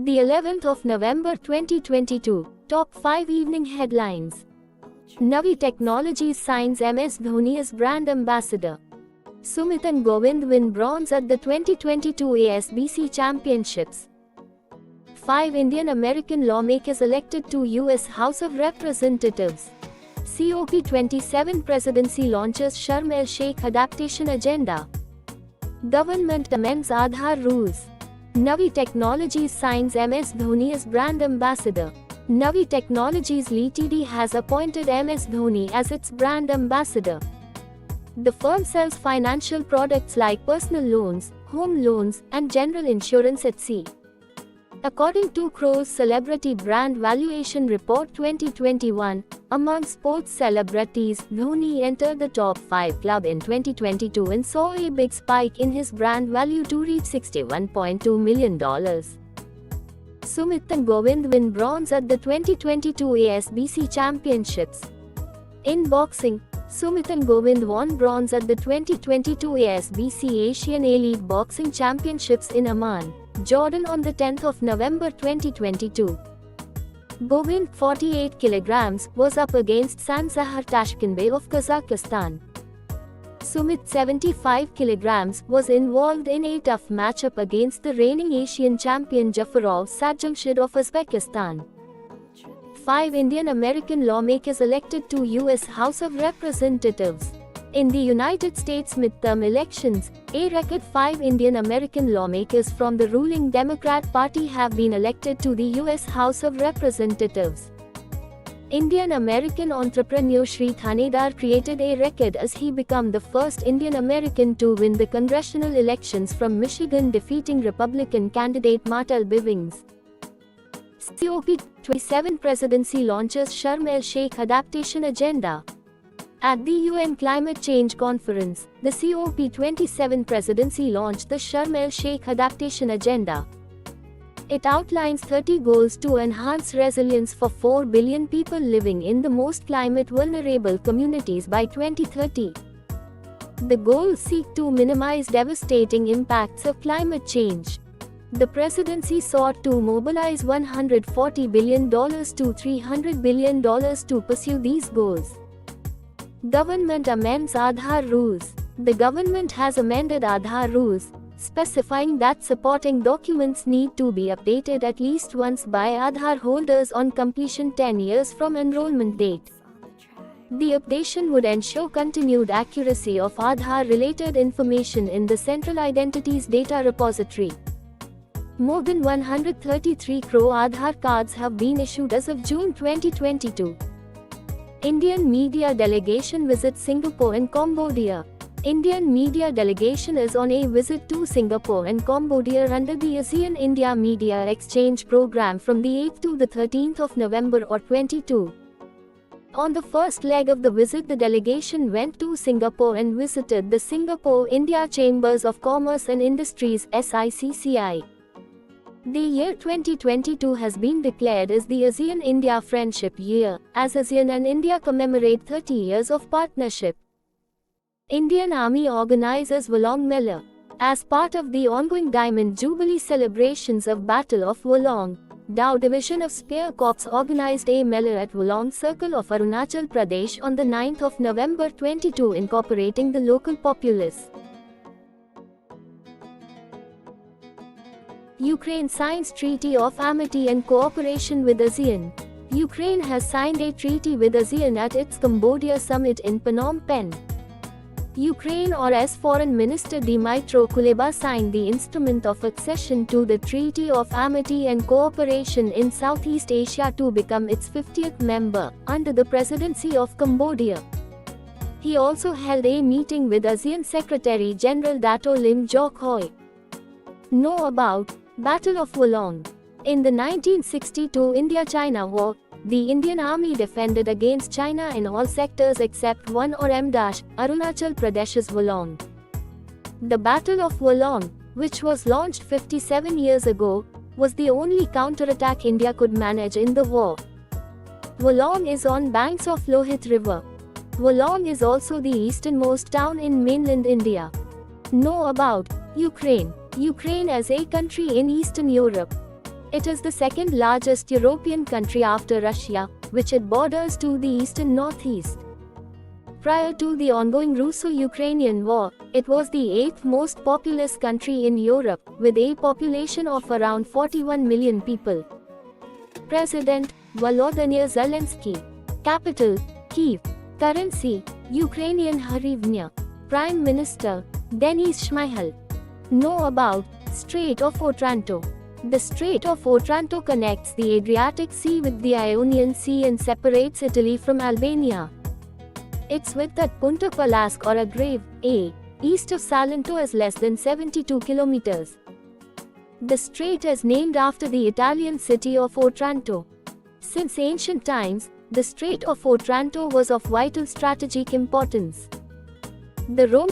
The 11th of November 2022, Top 5 Evening Headlines. Navi Technologies signs MS Dhoni as brand ambassador. Sumit and Govind win bronze at the 2022 ASBC Championships. 5 Indian-American lawmakers elected to US House of Representatives. COP27 presidency launches Sharm el-Sheikh adaptation agenda. Government amends Aadhaar rules. Navi Technologies signs MS Dhoni as brand ambassador. Navi Technologies Ltd has appointed MS Dhoni as its brand ambassador. The firm sells financial products like personal loans, home loans, and general insurance at sea. According to Crow's Celebrity Brand Valuation Report 2021, among sports celebrities, Dhoni entered the top 5 club in 2022 and saw a big spike in his brand value to reach $61.2 million. Sumit and Govind win bronze at the 2022 ASBC Championships. In boxing, Sumit and Govind won bronze at the 2022 ASBC Asian Elite Boxing Championships in Amman, Jordan on the 10th of November 2022. Govind, 48 kg, was up against Sansahar Tashkinbey of Kazakhstan. Sumit, 75 kg, was involved in a tough matchup against the reigning Asian champion Jafarov Sajdamshid of Uzbekistan. 5 Indian-American lawmakers elected to US House of Representatives. In the United States midterm elections, a record 5 Indian-American lawmakers from the ruling Democrat Party have been elected to the US House of Representatives. Indian-American entrepreneur Sri Thanedar created a record as he became the first Indian-American to win the congressional elections from Michigan, defeating Republican candidate Martel Bivins. COP27 presidency launches Sharm el-Sheikh adaptation agenda. At the UN Climate Change Conference, the COP27 presidency launched the Sharm el-Sheikh adaptation agenda. It outlines 30 goals to enhance resilience for 4 billion people living in the most climate-vulnerable communities by 2030. The goals seek to minimize devastating impacts of climate change. The presidency sought to mobilize $140 billion to $300 billion to pursue these goals. Government amends Aadhaar rules. The government has amended Aadhaar rules, specifying that supporting documents need to be updated at least once by Aadhaar holders on completion 10 years from enrollment date. The updation would ensure continued accuracy of Aadhaar-related information in the Central Identities Data Repository. More than 133 crore Aadhaar cards have been issued as of June 2022. Indian media delegation visits Singapore and Cambodia. Indian media delegation is on a visit to Singapore and Cambodia under the ASEAN India Media Exchange Program from the 8th to the 13th of November or 22. On the first leg of the visit, the delegation went to Singapore and visited the Singapore-India Chambers of Commerce and Industries (SICCI). The year 2022 has been declared as the ASEAN-India Friendship Year, as ASEAN and India commemorate 30 years of partnership. Indian Army organizes Wolong Mela. As part of the ongoing Diamond Jubilee celebrations of Battle of Wolong, Dao Division of Spear Corps organized a Mela at Wolong Circle of Arunachal Pradesh on the 9th of November 22, incorporating the local populace. Ukraine signs Treaty of Amity and Cooperation with ASEAN. Ukraine has signed a treaty with ASEAN at its Cambodia summit in Phnom Penh. Ukraine or as Foreign Minister Dmytro Kuleba signed the instrument of accession to the Treaty of Amity and Cooperation in Southeast Asia to become its 50th member, under the presidency of Cambodia. He also held a meeting with ASEAN Secretary General Dato Lim Jock Hoi. Know about Battle of Wolong. In the 1962 India-China War, the Indian Army defended against China in all sectors except one or Arunachal Pradesh's Wolong. The Battle of Wolong, which was launched 57 years ago, was the only counterattack India could manage in the war. Wolong is on banks of Lohit River. Wolong is also the easternmost town in mainland India. Know about Ukraine. Ukraine as a country in Eastern Europe. It is the second largest European country after Russia, which it borders to the east and northeast. Prior to the ongoing Russo-Ukrainian war, it was the 8th most populous country in Europe, with a population of around 41 million people. President Volodymyr Zelensky. Capital Kyiv. Currency Ukrainian hryvnia. Prime Minister Denis Shmyhal. Know about Strait of Otranto. The Strait of Otranto connects the Adriatic Sea with the Ionian Sea and separates Italy from Albania. Its width at Punta Palask or Agrave, east of Salento is less than 72 kilometers. The strait is named after the Italian city of Otranto. Since ancient times, the Strait of Otranto was of vital strategic importance. The Roman